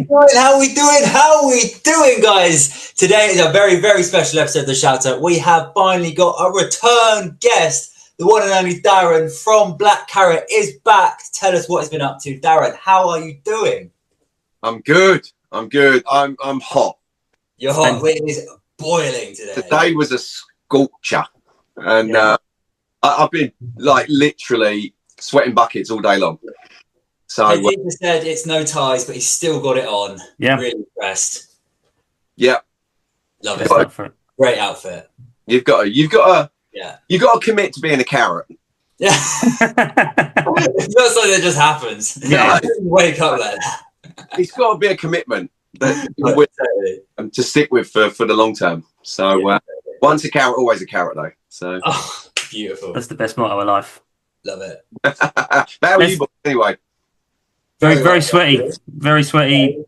doing? How we doing, guys? Today is a very, very special episode of The Shout Out. We have finally got a return guest. The one and only Darren from Black Carrot is back. Tell us what he's been up to. Darren, how are you doing? I'm good. I'm hot. You're hot. It is boiling today. Today was a scorcher. And I've been like literally sweating buckets all day long. So he said it's no ties, but he's still got it on. Yeah. Really impressed. Yeah. Love it. Great outfit. You've got to commit to being a carrot. Yeah. It's not something that just happens. Yeah. Wake up like that. It's got to be a commitment to stick with for the long term. So once a carrot, always a carrot, though. So beautiful. That's the best motto of life. Love it. How are you, boys, anyway? Very sweaty. Very sweaty.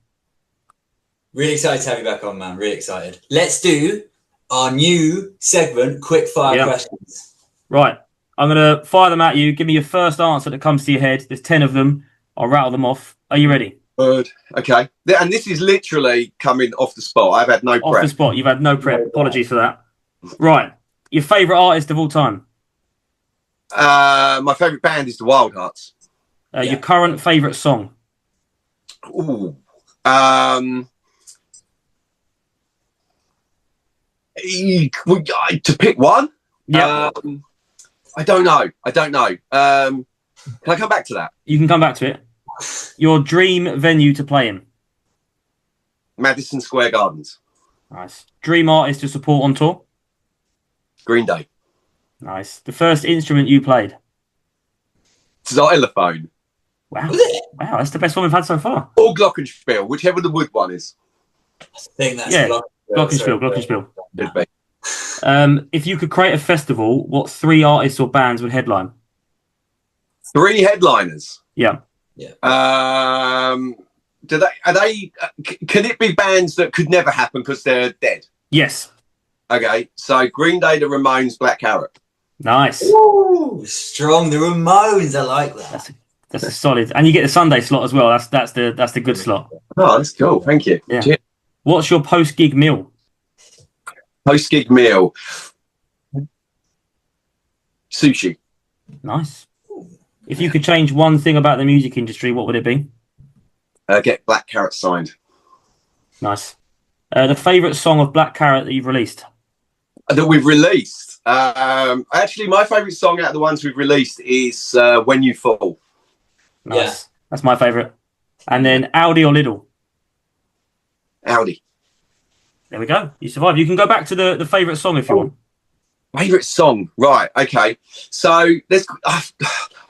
Really excited to have you back on, man. Really excited. Let's do our new segment, quick fire questions. Right. I'm going to fire them at you. Give me your first answer that comes to your head. There's 10 of them. I'll rattle them off. Are you ready? Good. Okay. And this is literally coming off the spot. I've had no prep. Off the spot. You've had no prep. Apologies for that. Right. Your favourite artist of all time? My favourite band is the Wild Hearts. Your current favourite song? Ooh. To pick one? Yeah. I don't know. Can I come back to that? You can come back to it. Your dream venue to play in? Madison Square Gardens. Nice. Dream artist to support on tour? Green Day. Nice. The first instrument you played? Xylophone. Wow, that's the best one we've had so far. Or glockenspiel, whichever the wood one is. I think that's glockenspiel. Could be. If you could create a festival, what 3 artists or bands would headline? 3 headliners. Yeah. Can it be bands that could never happen because they're dead? Yes. Okay, so Green Day, the Ramones, Black Carrot. Nice. Ooh, strong. The Ramones, I like that. That's a solid, and you get the Sunday slot as well. That's the good slot. Oh, that's cool. Thank you. Yeah. Cheers. What's your post gig meal? Post gig meal. Sushi. Nice. If you could change one thing about the music industry, what would it be? Get Black Carrot signed. Nice. The favourite song of Black Carrot that you've released? That we've released. Actually, my favourite song out of the ones we've released is When You Fall. Nice. Yeah. That's my favourite. And then Audi or Lidl? Audi. There we go. You survived. You can go back to the favourite song if you want. Favourite song, right? Okay. So I've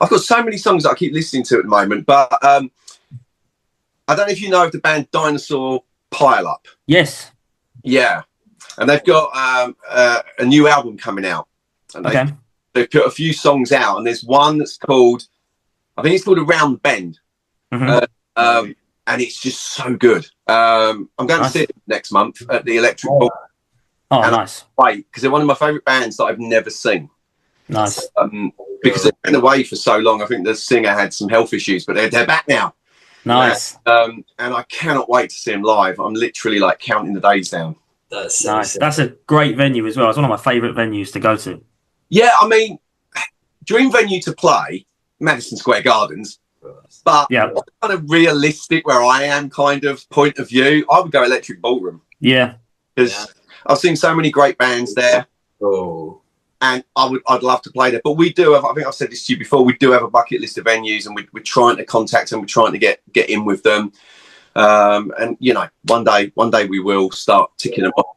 got so many songs that I keep listening to at the moment, but I don't know if you know of the band Dinosaur Pile Up. Yes. Yeah, and they've got a new album coming out, and they've put a few songs out, and there's one that's called, I think it's called Around the Bend, and it's just so good. I'm going to see it next month at the Electric Ball. Oh, nice. Wait, because they're one of my favourite bands that I've never seen. Nice. Because they've been away for so long. I think the singer had some health issues, but they're back now. Nice. And I cannot wait to see them live. I'm literally like counting the days down. That's nice. That's a great venue as well. It's one of my favourite venues to go to. Yeah, I mean, dream venue to play, Madison Square Gardens. But kind of realistic where I am kind of point of view, I would go Electric Ballroom. Yeah. Because I've seen so many great bands there. Oh. And I'd love to play there. But we do have, I think I've said this to you before, we do have a bucket list of venues, and we're trying to contact them. We're trying to get in with them. And, you know, one day we will start ticking them off.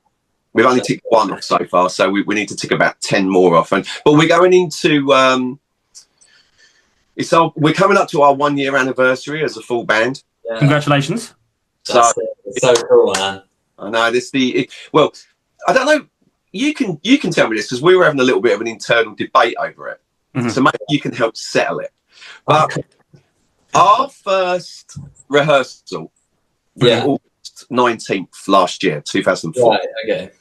We've only ticked 1 off so far, so we need to tick about 10 more off. But we're going into, we're coming up to our 1-year anniversary as a full band. Yeah. Congratulations. So it's so cool, man. I know well, I don't know. You can tell me this, because we were having a little bit of an internal debate over it. Mm-hmm. So maybe you can help settle it. But our first rehearsal was August 19th last year, 2004. Right, okay.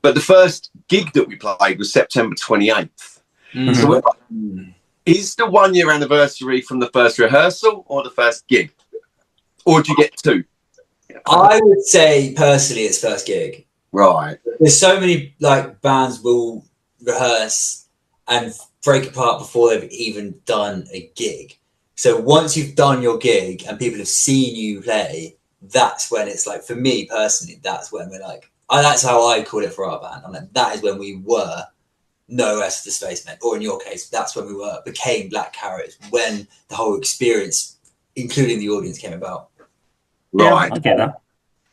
But the first gig that we played was September 28th. Mm-hmm. So we're like, is the 1-year anniversary from the first rehearsal or the first gig? Or do you get 2? I would say personally, it's first gig. Right. There's so many like bands will rehearse and break apart before they've even done a gig. So once you've done your gig and people have seen you play, that's when it's like, for me personally, that's when we're like, that's how I call it for our band. I'm like, that is when we were No Rest for the Spacemen, or in your case, that's when we became Black Carrot, when the whole experience, including the audience, came about. Right. Yeah, I get that.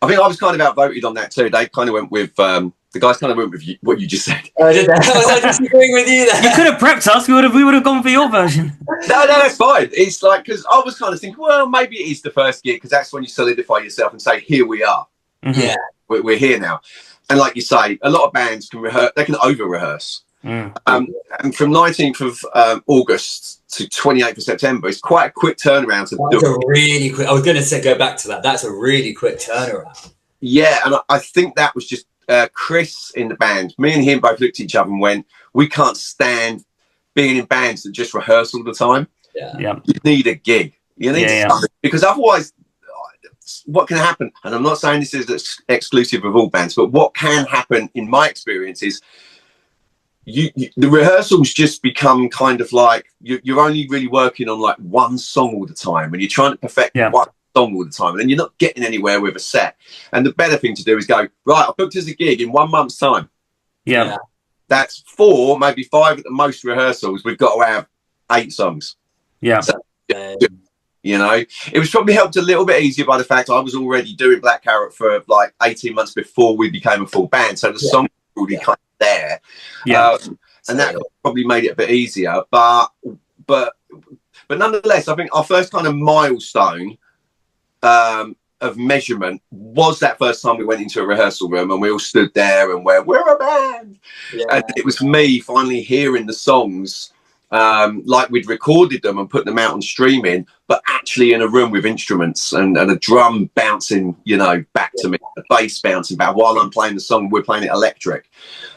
I think I was kind of outvoted on that too. They kind of went with the guys kind of went with what you just said. Oh, did they? Was I disagreeing with you there? You could have prepped us. We would have gone for your version. No, that's fine. It's like, because I was kind of thinking, well, maybe it is the first gig because that's when you solidify yourself and say, here we are. Mm-hmm. Yeah, We're here now. And like you say, a lot of bands can rehearse. They can over rehearse. Mm. And from 19th of August to 28th of September, it's quite a quick turnaround to that's do a really quick. I was going to say, go back to that. That's a really quick turnaround. Yeah, and I think that was just Chris in the band. Me and him both looked at each other and went, we can't stand being in bands that just rehearse all the time. Yeah. You need a gig. You need something. Because otherwise, what can happen, and I'm not saying this is exclusive of all bands, but what can happen in my experience is the rehearsals just become kind of like you're only really working on like one song all the time, and you're trying to perfect one song all the time, and then you're not getting anywhere with a set. And the better thing to do is go, right, I booked us a gig in 1 month's time. Yeah. That's 4, maybe 5 at the most rehearsals. We've got to have 8 songs. Yeah. So, you know, it was probably helped a little bit easier by the fact I was already doing Black Carrot for like 18 months before we became a full band. So the song was already kind of there. Yeah. And that probably made it a bit easier. But nonetheless, I think our first kind of milestone of measurement was that first time we went into a rehearsal room and we all stood there and we're a band. Yeah. And it was me finally hearing the songs like we'd recorded them and put them out on streaming, but actually in a room with instruments and a drum bouncing, you know, back to me, a bass bouncing back while I'm playing the song. We're playing it electric.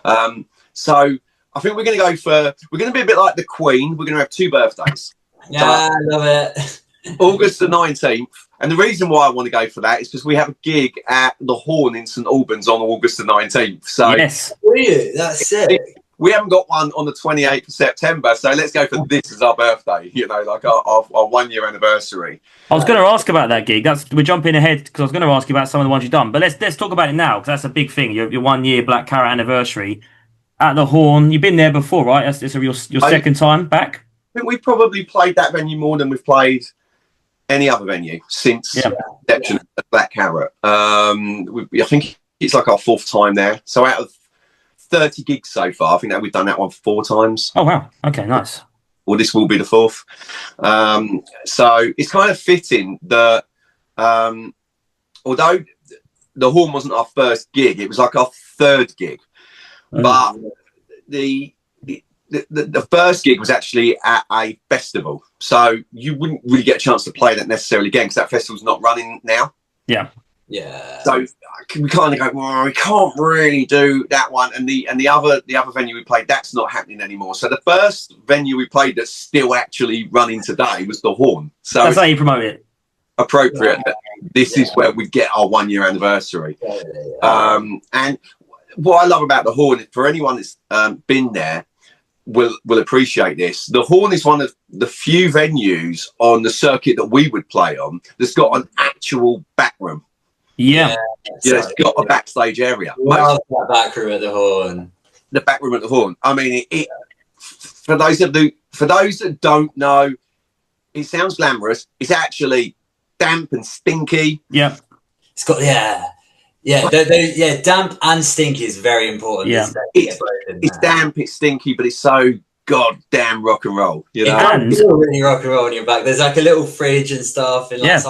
So I think we're going to be a bit like the Queen. We're going to have 2 birthdays. Yeah, so, I love it. August the 19th. And the reason why I want to go for that is because we have a gig at the Horn in St Albans on August the 19th. So yes. That's sick. We haven't got one on the 28th of September, so let's go for this as our birthday, you know, like our 1 year anniversary. I was going to ask about that gig. We're jumping ahead because I was going to ask you about some of the ones you've done, but let's talk about it now because that's a big thing. Your 1 year Black Carrot anniversary at the Horn. You've been there before, right? That's your second time back. I think we probably played that venue more than we've played any other venue since the inception of Black Carrot. I think it's like our 4th time there. So out of 30 gigs so far, I think that we've done that one 4 times. Oh wow, okay, nice. Well, this will be the 4th. So it's kind of fitting that although the Horn wasn't our first gig, it was like our 3rd gig. But the first gig was actually at a festival, so you wouldn't really get a chance to play that necessarily again because that festival's not running now. Yeah. So we kind of go, well, we can't really do that one, and the other venue we played, that's not happening anymore. So the first venue we played that's still actually running today was the Horn. So that's how you promote it. Appropriate. This is where we get our 1 year anniversary. And what I love about the Horn, for anyone that's been there, will appreciate this. The Horn is one of the few venues on the circuit that we would play on that's got an actual back room. Yeah, it's got a backstage area. Love that back room at the Horn. The back room at the Horn. I mean, it for those that don't know, it sounds glamorous. It's actually damp and stinky. Yeah, it's got damp and stinky is very important. Yeah, it's damp, it's stinky, but it's so goddamn rock and roll. You know, it's really rock and roll on your back. There's like a little fridge and stuff. And like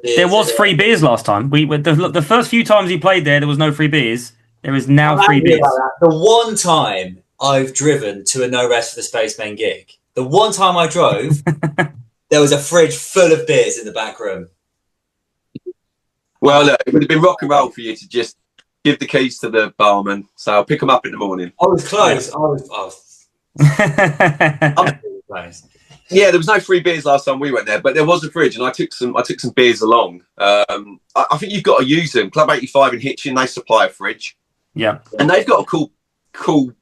there was free beers last time. The first few times he played there was no free beers. There is now free beers. The one time I've driven to a No Rest for the Spacemen gig, the one time I drove, there was a fridge full of beers in the back room. Well, look, it would have been rock and roll for you to just give the keys to the barman. So I'll pick them up in the morning. I was close. I was close. Yeah, there was no free beers last time we went there, but there was a fridge, and I took some beers along. I think you've got to use them. Club 85 in Hitchin, they supply a fridge. Yeah, and they've got a cool.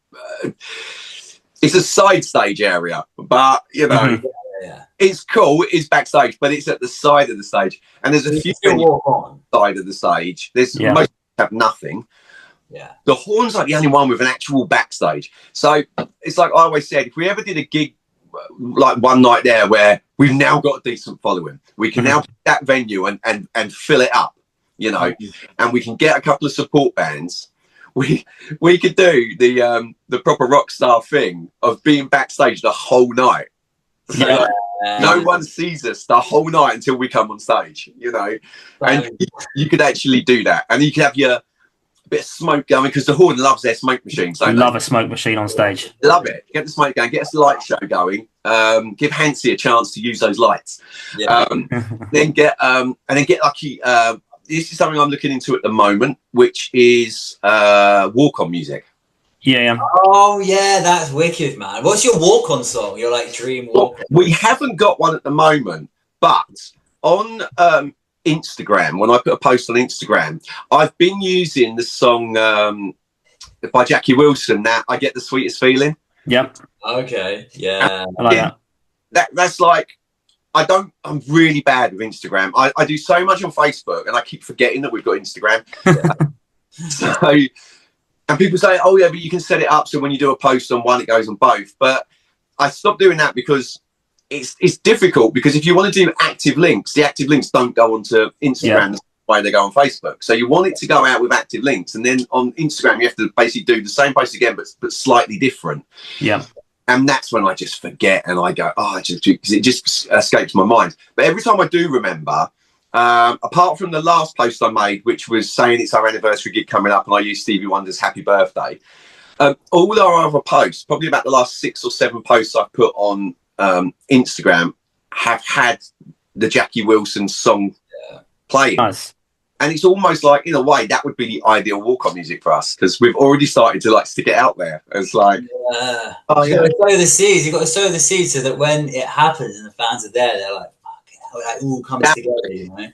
It's a side stage area, but you know, it's cool. It's backstage, but it's at the side of the stage, and there's a few walk on side of the stage. There's most have nothing. Yeah, the Horn's like the only one with an actual backstage. So it's like I always said, if we ever did a gig like one night there where we've now got a decent following, we can now pick that venue and fill it up, you know, and we can get a couple of support bands. We could do the proper rock star thing of being backstage the whole night. So like, no one sees us the whole night until we come on stage, you know, and you could actually do that, and you could have your bit of smoke going, because the Horn loves their smoke machines. I love a smoke machine on stage. Love it. Get the smoke going. Get us a light show going. Give Hansi a chance to use those lights. Yeah. Then get lucky. This is something I'm looking into at the moment, which is walk-on music. Yeah. Oh yeah, that's wicked, man. What's your walk-on song? Your like dream walk? We haven't got one at the moment, but on Instagram, when I put a post on Instagram, I've been using the song by Jackie Wilson, that I Get the Sweetest Feeling. Yep. Okay. Yeah. I like that. That's like, I'm really bad with Instagram. I do so much on Facebook, and I keep forgetting that we've got Instagram. So, and people say, oh yeah, but you can set it up so when you do a post on one, it goes on both. But I stopped doing that because it's difficult, because if you want to do active links, the active links don't go onto Instagram the way they go on Facebook. So you want it to go out with active links, and then on Instagram you have to basically do the same post again, but slightly different. Yeah. And that's when I just forget, and I go, because it just escapes my mind. But every time I do remember, apart from the last post I made, which was saying it's our anniversary gig coming up, and I used Stevie Wonder's Happy Birthday, all our other posts, probably about the last 6 or 7 posts I've put on Instagram, have had the Jackie Wilson song playing. Nice. And it's almost like, in a way, that would be the ideal walk-on music for us, because we've already started to like stick it out there. It's like, you've got to sow the seeds. You've got to sow the seeds so that when it happens and the fans are there, they're like, fuck it, it all comes together, you know.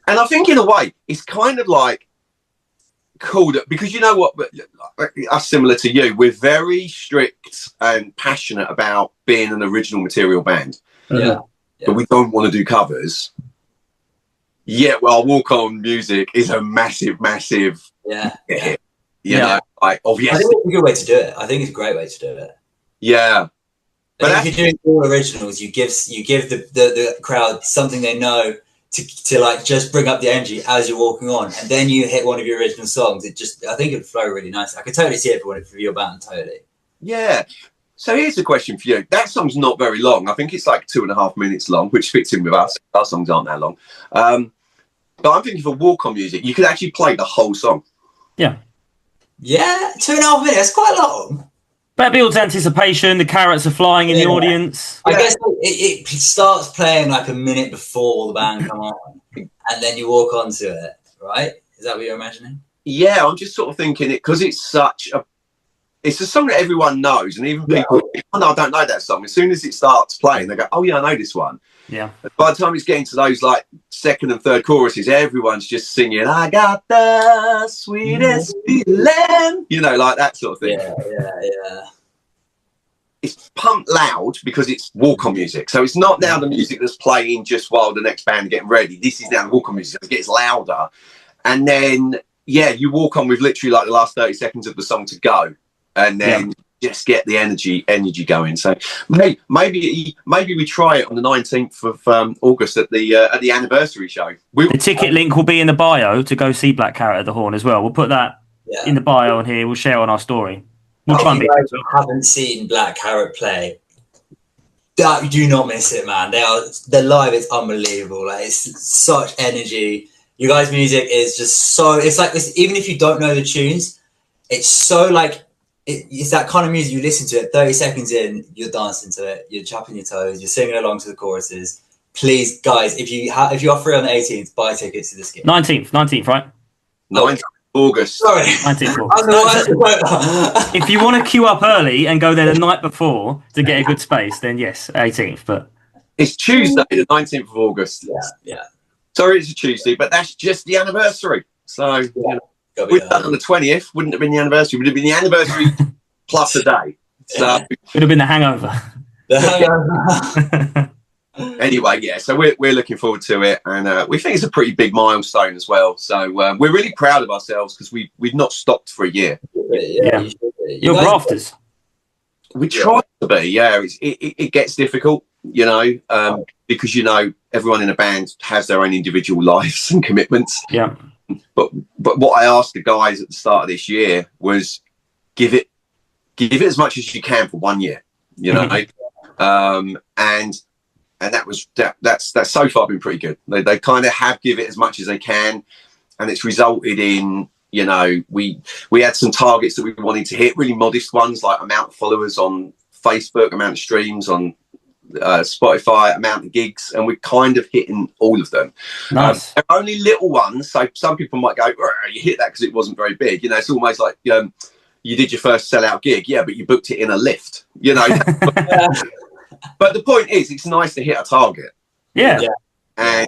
And I think in a way, it's kind of like cool that, because you know what, us similar to you, we're very strict and passionate about being an original material band. Yeah. But we don't want to do covers. Yeah, well, walk-on music is a massive hit. You know, like, obviously. I think it's a good way to do it. I think it's a great way to do it. Yeah. But if you're doing all originals, you give the crowd something they know to like just bring up the energy as you're walking on, and then you hit one of your original songs. I think it'd flow really nice. I could totally see it for your band, totally. Yeah. So here's a question for you. That song's not very long. I think it's like 2.5 minutes long, which fits in with us. Our songs aren't that long. But I'm thinking for walk-on music, you could actually play the whole song. Yeah. Yeah, 2.5 minutes. That's quite long. That builds anticipation. The carrots are flying in the audience. I guess it starts playing like a minute before the band come on, and then you walk onto it, right? Is that what you're imagining? Yeah, I'm just sort of thinking it, because it's it's a song that everyone knows, and even people, oh no, I don't know that song. As soon as it starts playing, they go, oh yeah, I know this one. Yeah. By the time it's getting to those like second and third choruses, everyone's just singing, I got the sweetest feeling, you know, like that sort of thing. Yeah. It's pumped loud because it's walk-on music. So it's not now the music that's playing just while the next band are getting ready. This is now the walk-on music. It gets louder. And then, you walk on with literally like the last 30 seconds of the song to go. And then just get the energy going. So maybe we try it on the 19th of August at the anniversary show. The ticket link will be in the bio to go see Black Carrot at the Horn as well. We'll put that in the bio on here. We'll share on our story. We'll try and if you guys haven't seen Black Carrot play, do not miss it, man. They're live. It's unbelievable. Like, it's such energy. You guys' music is just so. It's like this. Even if you don't know the tunes, it's so like. It's that kind of music you listen to it 30 seconds in, you're dancing to it, you're chopping your toes, you're singing along to the choruses. Please, guys, if you are free on the 18th, buy tickets to this gig. 19th, right? 9th August. Sorry. 19th August. If you want to queue up early and go there the night before to get a good space, then yes, 18th. But It's Tuesday, the 19th of August. Yeah. Sorry, it's a Tuesday, but that's just the anniversary. So you know, we've done on the 20th. Wouldn't have been the anniversary. Would have been the anniversary plus a day. So would have been the hangover. Anyway, yeah. So we're looking forward to it, and we think it's a pretty big milestone as well. So we're really proud of ourselves because we've not stopped for a year. Yeah. You're grafters. We try to be. Yeah. It gets difficult, you know, because you know everyone in a band has their own individual lives and commitments. Yeah. But what I asked the guys at the start of this year was give it as much as you can for 1 year, you know, and that's so far been pretty good. They kind of have give it as much as they can, and it's resulted in, you know, we had some targets that we wanted to hit, really modest ones like amount of followers on Facebook, amount of streams on Spotify, amount of gigs, and we're kind of hitting all of them. Nice. They're only little ones, so some people might go, you hit that because it wasn't very big. You know, it's almost like you did your first sellout gig, yeah, but you booked it in a lift, you know. But the point is, it's nice to hit a target. Yeah. And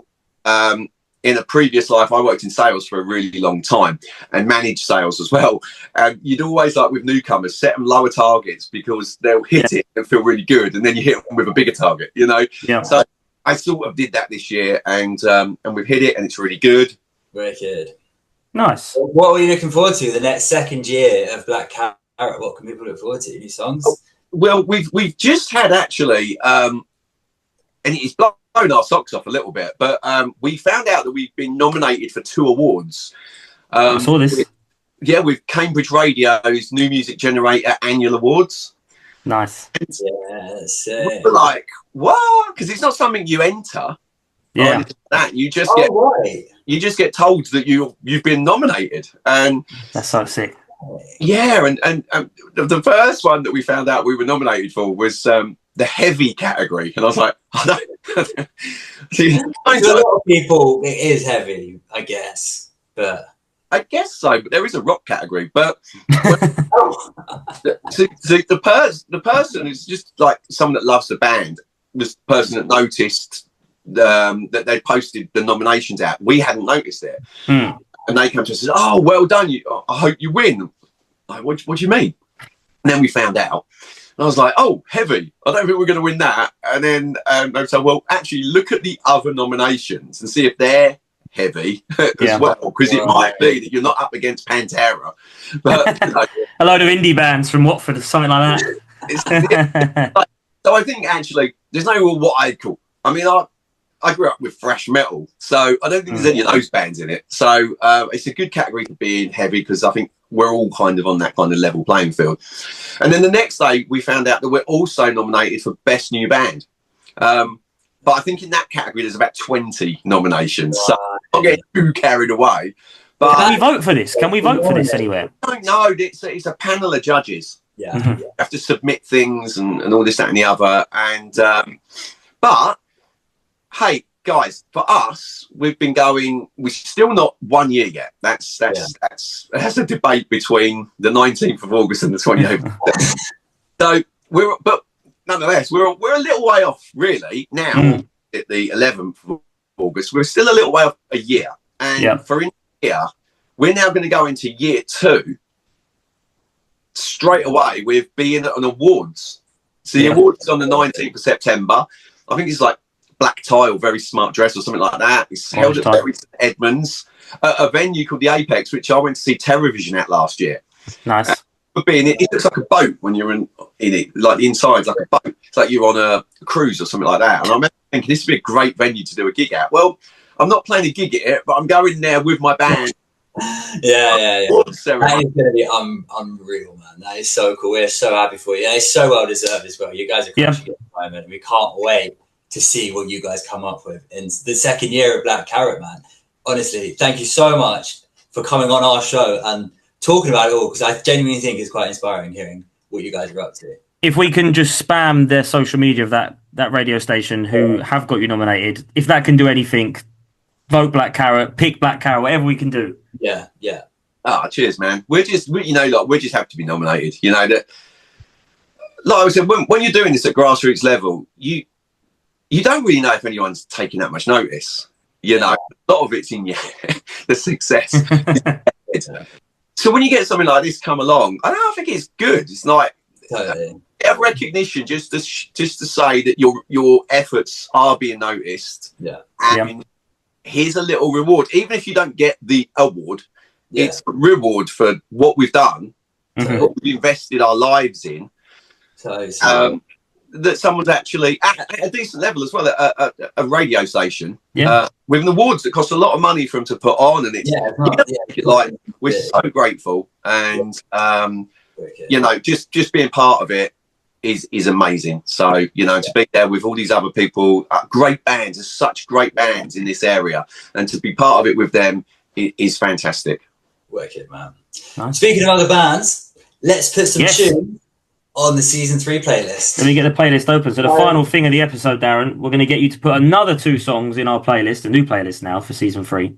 in a previous life, I worked in sales for a really long time and managed sales as well. And you'd always, like with newcomers, set them lower targets because they'll hit it and feel really good, and then you hit them with a bigger target, you know. Yeah. So I sort of did that this year, and we've hit it, and it's really good. Very good. Nice. What were you looking forward to the next second year of Black Carrot? What can people look forward to? New songs? Well, we've just had actually, and it's blown our socks off a little bit, but we found out that we've been nominated for 2 awards. I saw this. With Cambridge Radio's New Music Generator Annual Awards. Nice. Yes. We're like, what? Because it's not something you enter. Yeah. That you just get told that you've been nominated, and that's so sick. Yeah, and the first one that we found out we were nominated for was the heavy category, and I was like, See, a lot of people, it is heavy, I guess, but I guess so. But there is a rock category, but the person is just like someone that loves the band was the person that noticed that they posted the nominations out. We hadn't noticed it. And they come to us and said, "Oh, well done! I hope you win." Like, what do you mean? And then we found out, and I was like, "Oh, heavy! I don't think we're going to win that." And then they said, "Well, actually, look at the other nominations and see if they're heavy as well, because it might be that you're not up against Pantera, but you know, a load of indie bands from Watford or something like that." So I think actually, there's no what I'd call. I mean, I grew up with thrash metal, so I don't think there's any of those bands in it. So it's a good category to be in, heavy, because I think we're all kind of on that kind of level playing field. And then the next day, we found out that we're also nominated for Best New Band. But I think in that category, there's about 20 nominations. So I'm not getting too carried away. But can we vote for this? Can we vote for this anywhere? I don't know. It's a panel of judges. Yeah. You have to submit things and all this, that, and the other. And but hey, guys, for us, we've been going. We're still not 1 year yet. That's a debate between the 19th of August and the 28th. So but nonetheless, we're a little way off, really. Now at the 11th of August, we're still a little way off a year. And for in year, we're now going to go into year 2 straight away with being at an awards. So the awards on the 19th of September. I think it's like Black Tie or Very Smart Dress or something like that. It's held at Bury St Edmunds, a venue called the Apex, which I went to see Terrorvision at last year. Nice. But being it looks like a boat when you're in it, like the inside's like a boat. It's like you're on a cruise or something like that. And I remember thinking this would be a great venue to do a gig at. Well, I'm not playing a gig at it, but I'm going there with my band. Yeah. That is going to be unreal, man. That is so cool. We're so happy for you. It's so well deserved as well. You guys are crushing it at the moment. We can't wait to see what you guys come up with in the second year of Black Carrot, man. Honestly, thank you so much for coming on our show and talking about it all, because I genuinely think it's quite inspiring hearing what you guys are up to. If we can just spam their social media of that radio station who have got you nominated, if that can do anything, vote Black Carrot, pick Black Carrot, whatever we can do. Yeah. Oh, cheers, man. We're just happy to be nominated. You know that, like I said, when you're doing this at grassroots level, you don't really know if anyone's taking that much notice. You know, a lot of it's in the success. So when you get something like this come along, I think it's good. It's like recognition, just to say that your efforts are being noticed. And here's a little reward, even if you don't get the award. It's a reward for what we've done, what we've invested our lives in. That someone's actually at a decent level as well, at a radio station, with an awards that cost a lot of money for them to put on, and it's we're so grateful, and you know, just being part of it is amazing. So, you know, to be there with all these other people, great bands, there's such great bands in this area, and to be part of it with them is fantastic. Wicked, man. Nice. Speaking of other bands, let's put some tune on the season 3 playlist. Let me get the playlist open. So the final thing of the episode, Darren, we're going to get you to put another 2 songs in our playlist, a new playlist now for season 3.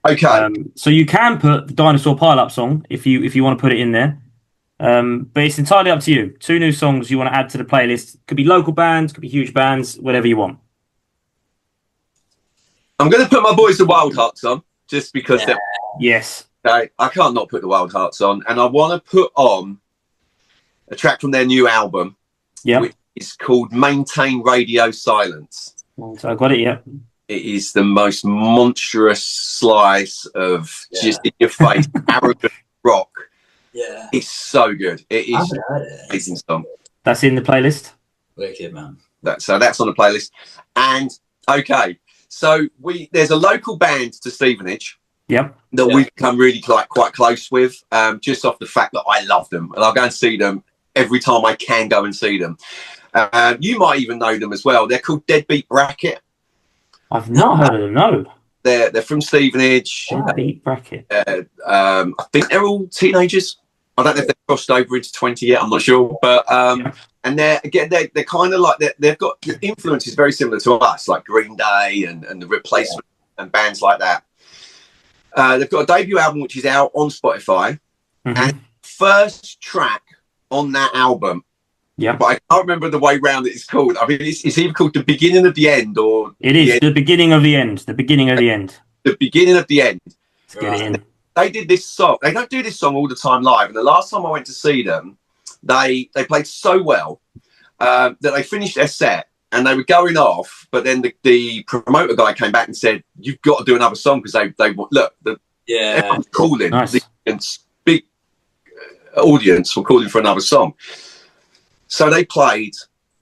Okay. So you can put the Dinosaur Pile-Up song if you want to put it in there. But it's entirely up to you. 2 new songs you want to add to the playlist. Could be local bands, could be huge bands, whatever you want. I'm going to put my boys the Wild Hearts on, just because they're... Yes. Okay, I can't not put the Wild Hearts on, and I want to put on a track from their new album, which is called Maintain Radio Silence. So I got it, It is the most monstrous slice of just in your face, arrogant rock. Yeah. It's so good. It is an amazing song. That's in the playlist? Wicked, man. That's on the playlist. And, okay, so there's a local band to Stevenage that we've become really quite close with, just off the fact that I love them. And I'll go and see them every time I can go and see them. You might even know them as well. They're called Deadbeat Bracket. I've not heard of them, no. They're from Stevenage. Deadbeat Bracket. I think they're all teenagers. I don't know if they've crossed over into 20 yet. I'm not sure. But and they're kind of like they've got influences very similar to us, like Green Day and the Replacement and bands like that. They've got a debut album which is out on Spotify, and first track on that album. Yeah, but I can't remember the way round it's called. I mean, it's either called The Beginning of the End or... It is, The Beginning of the End. The Beginning of the End. The Beginning of the End. Let's get it in. They did this song. They don't do this song all the time live. And the last time I went to see them, they played so well that they finished their set and they were going off. But then the promoter guy came back and said, "You've got to do another song," because everyone's calling. Nice. The big audience were calling for another song. So they played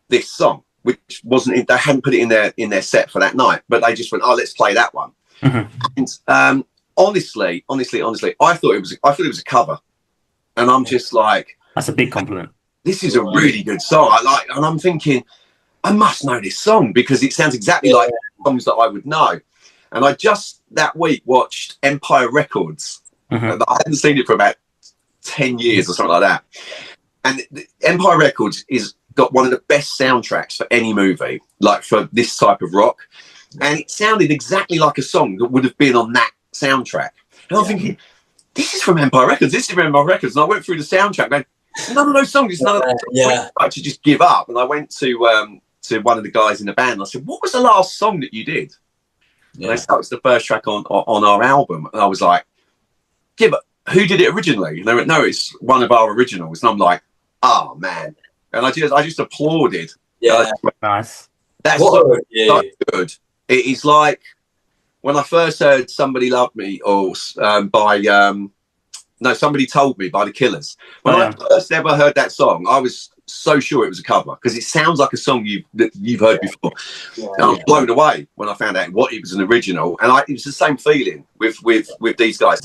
this song, which wasn't. They hadn't put it in their set for that night, but they just went, "Oh, let's play that one." And honestly, I thought it was a cover, and I'm just like, that's a big compliment. This is a really good song. And I'm thinking, I must know this song because it sounds exactly like songs that I would know. And I just that week watched Empire Records. I hadn't seen it for about 10 years or something like that. And Empire Records is got one of the best soundtracks for any movie, like for this type of rock. And it sounded exactly like a song that would have been on that soundtrack. And I'm thinking, this is from Empire Records. This is from Empire Records. And I went through the soundtrack going, none of those songs. None of those songs. I actually just give up. And I went to one of the guys in the band. And I said, "What was the last song that you did?" And they said, "It was the first track on our album." And I was like, "Yeah, but who did it originally?" And they went, "No, it's one of our originals." And I'm like, "Oh man!" And I just applauded. Yeah, nice. That's so good. It is like when I first heard "Somebody Loved Me" or Somebody Told Me by the Killers. When I first ever heard that song, I was so sure it was a cover because it sounds like a song you've heard before. And I was blown away when I found out what it was an original, and it was the same feeling with these guys.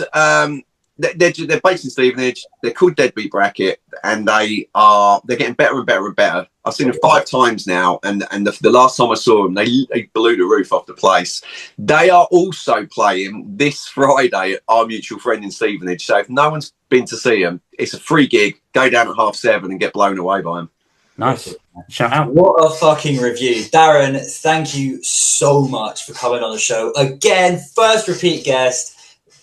They're based in Stevenage. They're called Deadbeat Bracket, and they're getting better and better and better. I've seen them 5 times now, and the last time I saw them, they blew the roof off the place. They are also playing this Friday at our mutual friend in Stevenage. So if no one's been to see them, it's a free gig. Go down at 7:30 and get blown away by them. Nice. Shout out. What a fucking review. Darren, thank you so much for coming on the show. Again, first repeat guest.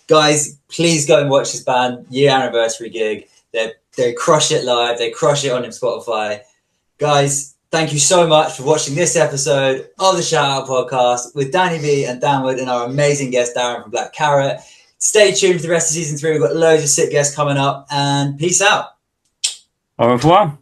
Guys, please go and watch this band year anniversary gig. They crush it live. They crush it on Spotify. Guys, thank you so much for watching this episode of the Shout Out Podcast with Danny B and Dan Wood and our amazing guest Darren from Black Carrot. Stay tuned for the rest of season 3. We've got loads of sick guests coming up, and peace out. Au revoir.